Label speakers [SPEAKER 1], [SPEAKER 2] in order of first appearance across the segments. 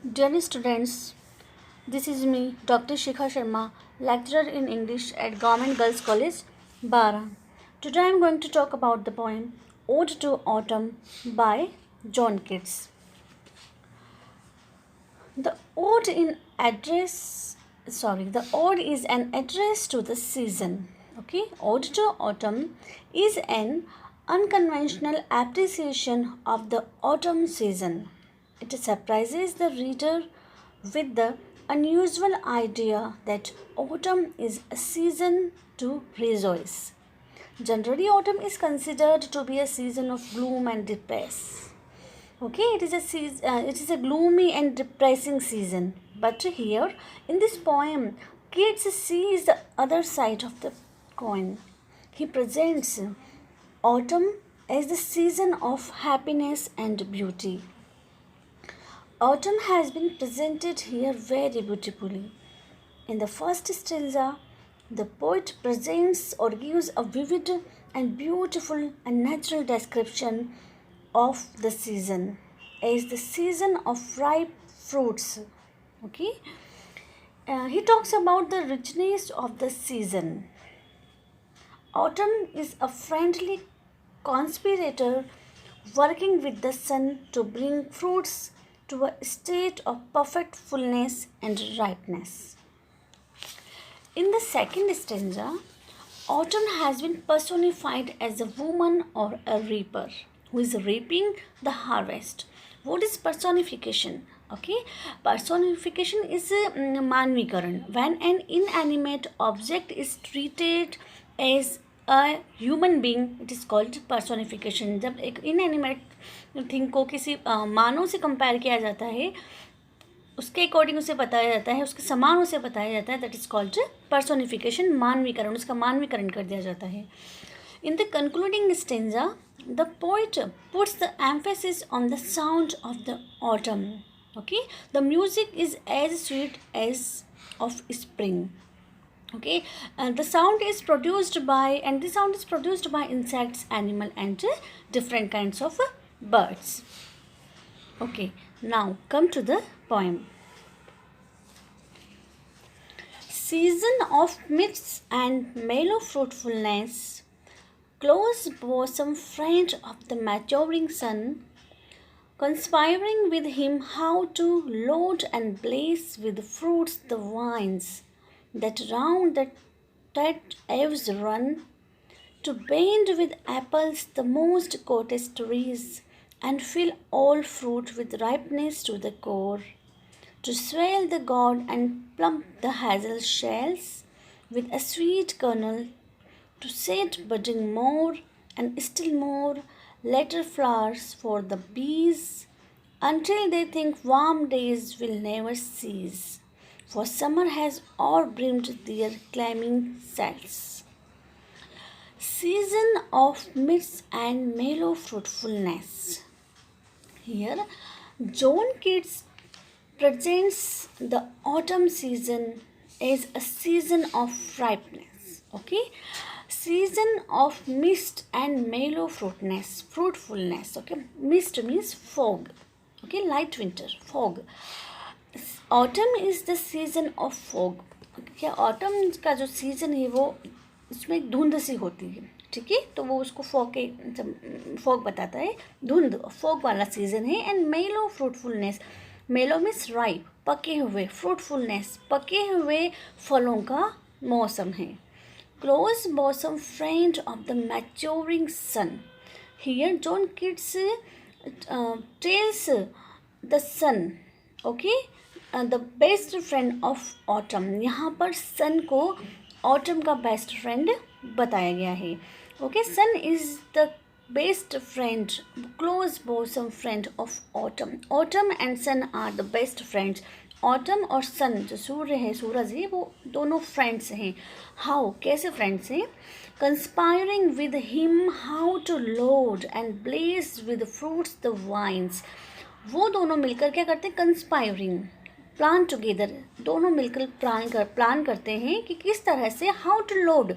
[SPEAKER 1] Dear students, this is me, Dr. SHIKHA Sharma, lecturer in English at Government Girls College, B.A. Today I am going to talk about the poem Ode to Autumn by John Keats. The ode is an address to the season. Okay, Ode to Autumn is an unconventional appreciation of the autumn season. It surprises the reader with the unusual idea that autumn is a season to rejoice. Generally, autumn is considered to be a season of gloom and depress. Okay, it is a gloomy and depressing season. But here, in this poem, Keats sees the other side of the coin. He presents autumn as the season of happiness and beauty. Autumn has been presented here very beautifully. In the first stanza, the poet presents or gives a vivid and beautiful and natural description of the season as the season of ripe fruits. Okay, he talks about the richness of the season. Autumn is a friendly conspirator working with the sun to bring fruits to a state of perfect fullness and ripeness. In the second stanza, autumn has been personified as a woman or a reaper who is reaping the harvest. What is personification? Okay, personification is manvikaran. When an inanimate object is treated as a human being, it is called personification. जब एक inanimate thing को किसी मानव से compare किया जाता है, उसके according उसे बताया जाता है, उसके समान उसे बताया जाता है, दैट इज कॉल्ड पर्सोनिफिकेशन, मानवीकरण, उसका मानवीकरण कर दिया जाता है. In the concluding stanza the poet puts the emphasis on the sound of the autumn. Okay, the music is as sweet as of spring. Okay, the sound is produced by insects, animal, and different kinds of birds. Okay, now come to the poem. Season of mists and mellow fruitfulness, close bosom friend of the maturing sun, conspiring with him how to load and blaze with fruits the vines that round the tight eaves run, to bend with apples the most courteous trees, and fill all fruit with ripeness to the core, to swell the gourd and plump the hazel shells with a sweet kernel, to set budding more and still more later flowers for the bees, until they think warm days will never cease, for summer has o'erbrimmed their claiming cells. Season of mists and mellow fruitfulness. Here, John Keats presents the autumn season as a season of ripeness. Okay, season of mist and mellow fruitfulness. Okay, mist means fog. Okay, light winter, fog. Autumn is the season off fog. क्या autumn का जो season है वो उसमें धुंध सी होती है. ठीक है, तो वो उसको फॉग बताता है, धुंध, फॉग वाला सीज़न है. एंड मेलो फ्रूटफुलनेस, मेलो मीन्स राइप, पके हुए, फ्रूटफुलनेस, पके हुए फलों का मौसम है. Close bosom friend of the maturing sun. Here John Keats tells the sun. Okay, the best friend of autumn. यहाँ पर सन को ऑटम का बेस्ट फ्रेंड बताया गया है. Okay, sun is the best friend, close bosom friend of autumn. Autumn and sun are the best friends. Autumn और sun, जो सूर्य है, सूरज है, वो दोनों फ्रेंड्स हैं. हाउ, कैसे फ्रेंड्स हैं? Conspiring with him how to load and bless with fruits the vines. वो दोनों मिलकर क्या करते हैं? कंस्पायरिंग, प्लान टुगेदर, दोनों मिलकर प्लान करते हैं कि किस तरह से, हाउ टू लोड,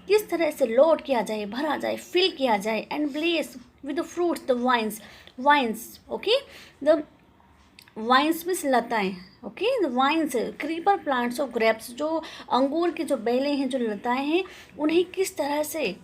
[SPEAKER 1] किस तरह से लोड किया जाए, भरा जाए, फिल किया जाए, and bless with the fruits the vines. Okay, the vines means लताएं, okay, vines creeper plants of grapes, जो अंगूर की जो बेलें हैं, जो लताएं हैं, उन्हें किस तरह से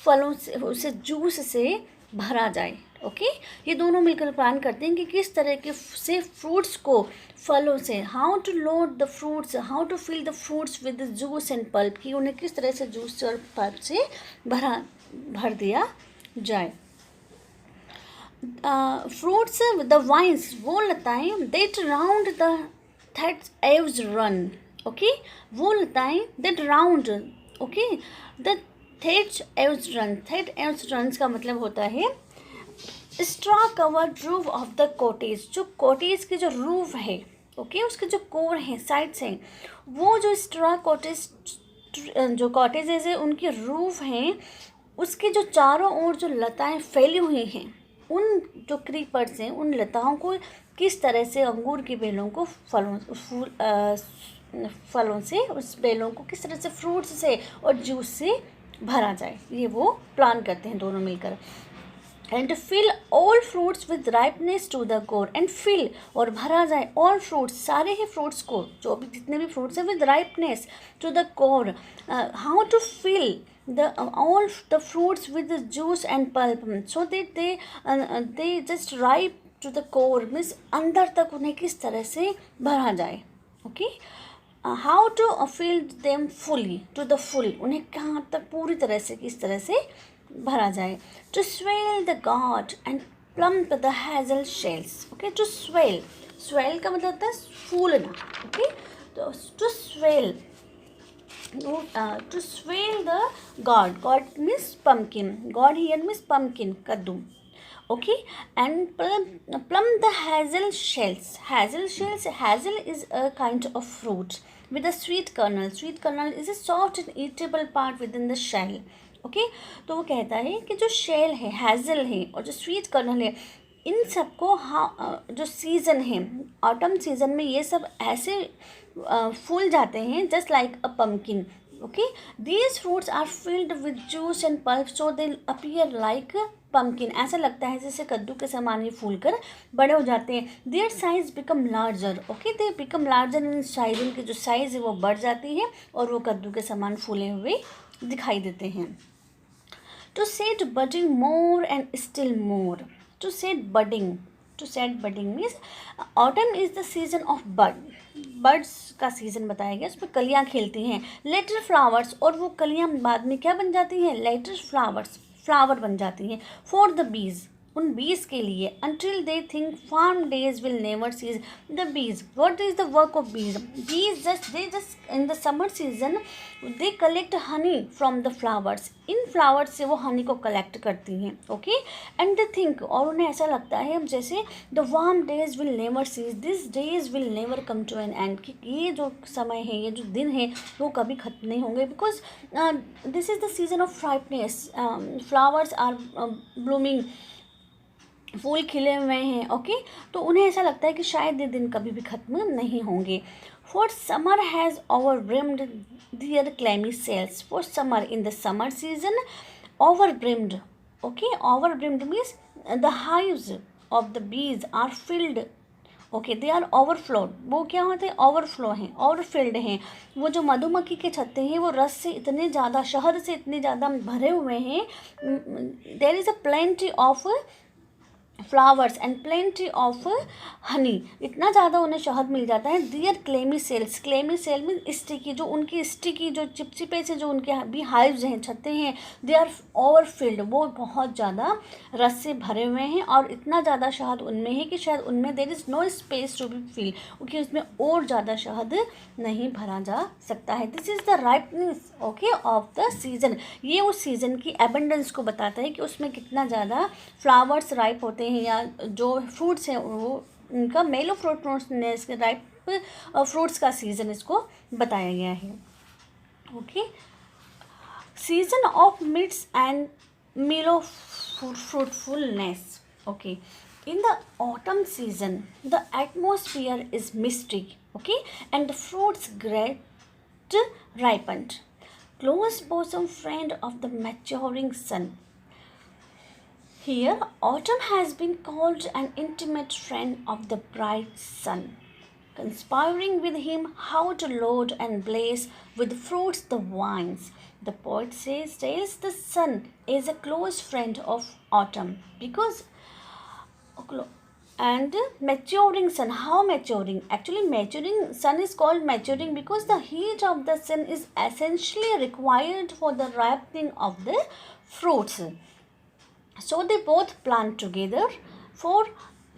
[SPEAKER 1] फलों से, उसे जूस से भरा जाए। ओके, ये दोनों मिलकर प्लान करते हैं कि किस तरह के से फ्रूट्स को फलों से, how to load the fruits, how to fill the fruits with juice and pulp, कि उन्हें किस तरह से जूस और पल्प से भर दिया जाए। फ्रूट्स द वाइन्स, वो लताएं that round the that Aves run, okay, वो लताएं दैट राउंड, ओके, द थेट एव्स रन, थेट एव्स रन का मतलब होता है straw covered roof of the cottage, जो कॉटेज की जो रूफ है, ओके, उसके जो कोर हैं, साइड्स हैं, वो जो स्ट्रा कॉटेज, जो कॉटेजेस है उनकी रूफ हैं, उसके जो चारों ओर जो लताएं फैली हुई हैं, उन जो क्रीपर्स हैं, उन लताओं को किस तरह से अंगूर की बेलों को फलों से, उस बेलों को किस तरह से फ्रूट्स से और जूस से भरा जाए, ये वो प्लान करते हैं दोनों मिलकर। And fill all fruits with ripeness to the core, and fill और भरा जाए ऑल फ्रूट्स, सारे ही फ्रूट्स को, जो भी जितने भी फ्रूट्स हैं, with ripeness to the core, how to fill all the fruits with the juice and pulp, so that they just ripe to the core, means अंदर तक उन्हें किस तरह से भरा जाए। Okay, how to fill them fully to the full, उन्हें कहाँ तक पूरी तरह से किस तरह से भरा जाए। to swell the gourd and plump the hazel shells, okay, to swell का मतलब होता है फूलना, okay, तो to swell the gourd means pumpkin, gourd here means pumpkin, kaddu, okay, and plump the hazel shells, hazel is a kind of fruit with a sweet kernel is a soft and eatable part within the shell, okay, तो वो कहता है कि जो shell है, hassle है और जो स्वीट कर्नल है, इन सबको जो सीज़न है, ऑटम सीज़न में ये सब ऐसे फूल जाते हैं just like a pumpkin, okay, these fruits are filled with juice and pulp, so they appear like pumpkin, ऐसा लगता है जैसे कद्दू के समान ये फूल कर बड़े हो जाते हैं। Their size become larger, okay, they become larger in size, उनकी जो साइज़ है वो बढ़ जाती है और वो कद्दू के समान फूले हुए दिखाई देते हैं। To set budding more and still more, to set budding means autumn is the season of birds का सीज़न बताया गया, उसमें कलियाँ खिलती हैं, लेटर फ्लावर्स, और वो कलियाँ बाद में क्या बन जाती हैं, लेटर फ्लावर बन जाती हैं, फॉर द बीज, उन बीज के लिए, until they think farm days will never cease, the bees, what is the work of bees they just in the summer season they collect honey from the flowers, in flowers से वो हनी को collect करती हैं, okay, and they think, और उन्हें ऐसा लगता है जैसे the warm days will never cease, this days will never come to an end, कि ये जो समय है, ये जो दिन है, वो कभी ख़त्म नहीं होंगे, because this is the season of ripeness, flowers are blooming, फूल खिले हुए हैं, ओके, तो उन्हें ऐसा लगता है कि शायद ये दिन कभी भी ख़त्म नहीं होंगे। For summer has overbrimmed their clammy cells, for summer in the summer season overbrimmed, okay, overbrimmed means the hives of the bees are filled, okay, they are overflowed, वो क्या होते हैं, ओवरफ्लो हैं, ओवरफिल्ड हैं, वो जो मधुमक्खी के छत्ते हैं वो रस से इतने ज़्यादा, शहद से इतने ज़्यादा भरे हुए हैं, there is a plenty of flowers and plenty of honey, इतना ज़्यादा उन्हें शहद मिल जाता है। दियर क्लेमी सेल में स्टिकी, जो उनकी स्टिकी जो चिपचिपे से जो उनके भी हाइव्स हैं, छत्ते हैं, दे आर ओवरफिल्ड, वो बहुत ज़्यादा रस से भरे हुए हैं और इतना ज़्यादा शहद उनमें है कि शायद उनमें there is no space to be fill, क्योंकि उसमें और ज़्यादा शहद नहीं भरा जा सकता है। This is the ripeness, okay, of the season, ये उस सीज़न की एबंडेंस को बताता है कि उसमें कितना ज़्यादा फ्लावर्स राइप होते हैं, या जो फ्रूट्स हैं वो उनका मेलो फ्रूटनेस, राइप फ्रूट्स का सीज़न इसको बताया गया है, okay. Season of mists and mellow fruitfulness, okay, in the autumn season the atmosphere is misty, okay, and the fruits get ripened, close bosom friend of the maturing sun, Here, autumn has been called an intimate friend of the bright sun, conspiring with him how to load and blaze with fruits the vines. The poet tells the sun is a close friend of autumn because and maturing sun, how maturing, actually maturing sun is called maturing because the heat of the sun is essentially required for the ripening of the fruits. So they both plant together for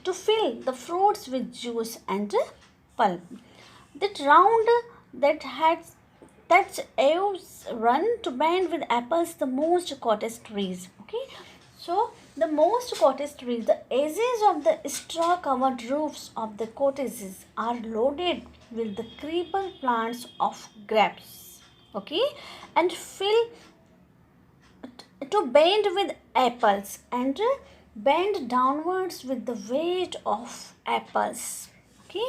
[SPEAKER 1] to fill the fruits with juice and pulp. That round that has that's elves run to band with apples the most cottage trees. Okay, so the most cottage trees, the edges of the straw-covered roofs of the cottages are loaded with the creeper plants of grapes. Okay, and fill to bend with apples and bend downwards with the weight of apples. Okay,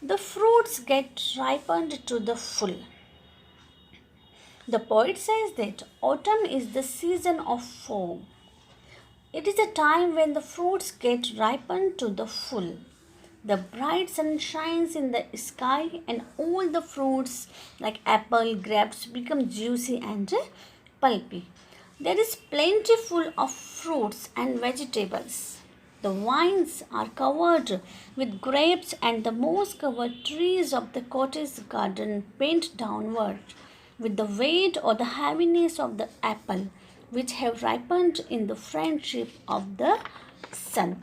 [SPEAKER 1] the fruits get ripened to the full. The poet says that autumn is the season of foam. It is a time when the fruits get ripened to the full. The bright sun shines in the sky and all the fruits like apple, grapes become juicy and pulpy. There is plentiful of fruits and vegetables. The vines are covered with grapes and the moss covered trees of the cottage garden bent downward with the weight or the heaviness of the apple which have ripened in the friendship of the sun.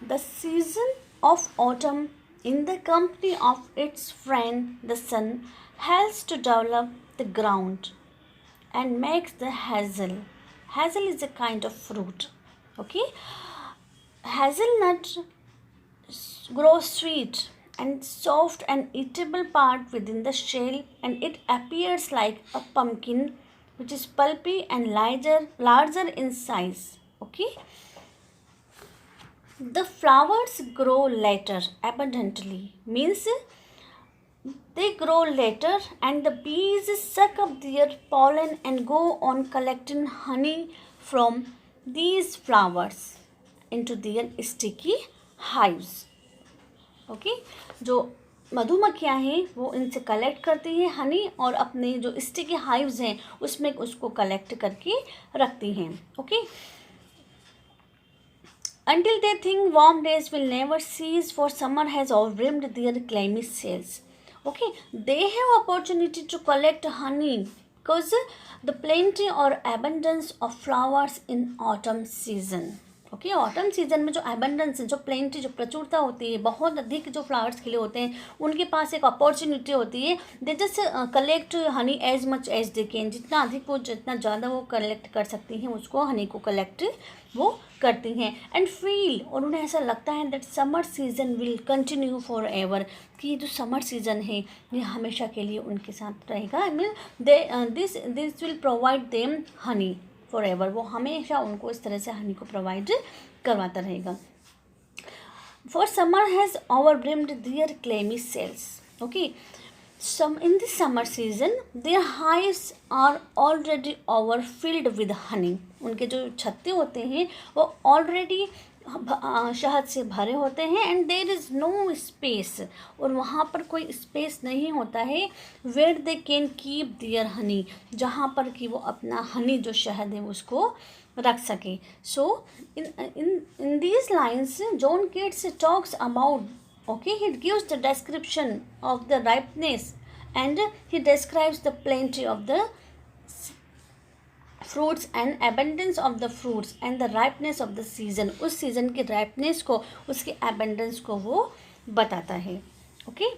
[SPEAKER 1] The season of autumn, in the company of its friend the sun, helps to develop the ground and makes the hazel. Hazel is a kind of fruit. Okay, hazelnut grows sweet and soft and eatable part within the shell, and it appears like a pumpkin, which is pulpy and larger in size. Okay, the flowers grow later abundantly, means they grow later and the bees suck up their pollen and go on collecting honey from these flowers into their sticky hives. Okay, जो मधुमक्खियाँ हैं वो इनसे collect करती हैं हनी और अपने जो स्टिकी हाइव्स हैं उसमें उसको कलेक्ट करके रखती हैं. Okay, until they think warm days will never cease for summer has overwhelmed their clammy cells. Okay, they have opportunity to collect honey because the plenty or abundance of flowers in autumn season. Okay, autumn season में जो abundance जो plenty जो प्रचुरता होती है, बहुत अधिक जो फ्लावर्स खिले होते हैं, उनके पास एक अपॉर्चुनिटी होती है. They just collect honey as much as they can, जितना अधिक वो जितना ज़्यादा वो कलेक्ट कर सकती हैं उसको हनी को कलेक्ट वो करती हैं. एंड फील, और उन्हें ऐसा लगता है that summer season will continue for ever, कि जो समर सीजन है ये हमेशा के लिए उनके साथ रहेगा. I mean this will provide them Honey for ever, वो हमेशा उनको इस तरह से हनी को प्रोवाइड करवाता रहेगा. For summer has overbrimmed their clammy cells. Okay, in the summer season their hives are already overfilled with honey. उनके जो छत्ते होते हैं वो ऑलरेडी शहद से भरे होते हैं. And there is no space, और वहाँ पर कोई स्पेस नहीं होता है where they can keep their honey, जहाँ पर कि वो अपना हनी जो शहद है उसको रख सके. So in these lines John Keats talks about, okay, he gives the description of the ripeness and he describes the plenty of the fruits and abundance of the fruits and the ripeness of the season. उस season की ripeness को, उसकी abundance को वो बताता है. okay,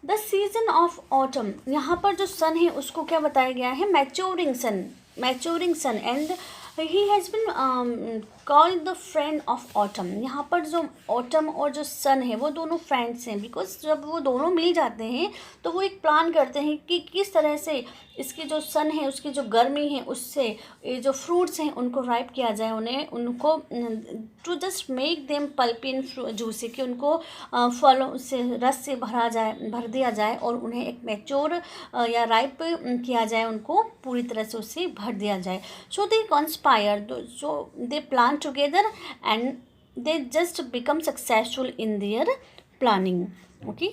[SPEAKER 1] the season of autumn, यहाँ पर जो sun है उसको क्या बताया गया है, maturing sun. And he has been call the friend of autumn. यहाँ पर जो ऑटम और जो सन है वो दोनों फ्रेंड्स हैं, बिकॉज जब वो दोनों मिल जाते हैं तो वो एक प्लान करते हैं कि किस तरह से इसकी जो सन है उसकी जो गर्मी है उससे ये जो फ्रूट्स हैं उनको राइप किया जाए, उनको to just make them pulpy and juicy, कि उनको फलों से रस से भर दिया जाए और उन्हें एक मैच्योर या राइप किया जाए, उनको पूरी तरह से उससे भर दिया जाए। So they conspire, so they plan together and they just become successful in their planning. Okay.